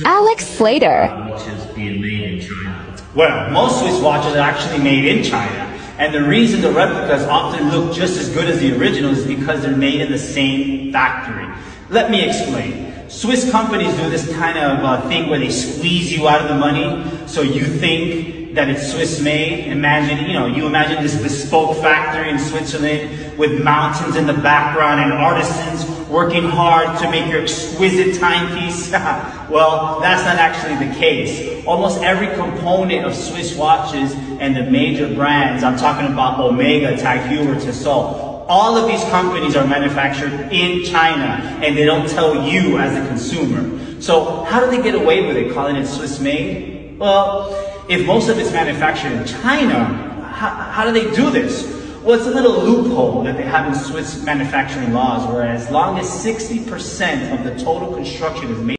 Alex Slater. Which is being made in China. Well, most Swiss watches are actually made in China. And the reason the replicas often look just as good as the originals is because they're made in the same factory. Let me explain. Swiss companies do this kind of thing where they squeeze you out of the money, so you think that it's Swiss made. Imagine, you imagine this bespoke factory in Switzerland with mountains in the background and artisans working hard to make your exquisite timepiece. Well, that's not actually the case. Almost every component of Swiss watches and the major brands, I'm talking about Omega, Tag Heuer, Tissot, all of these companies are manufactured in China, and they don't tell you as a consumer. So how do they get away with it, calling it Swiss made? Well, if most of it's manufactured in China, how do they do this? Well, it's a little loophole that they have in Swiss manufacturing laws, where as long as 60% of the total construction is made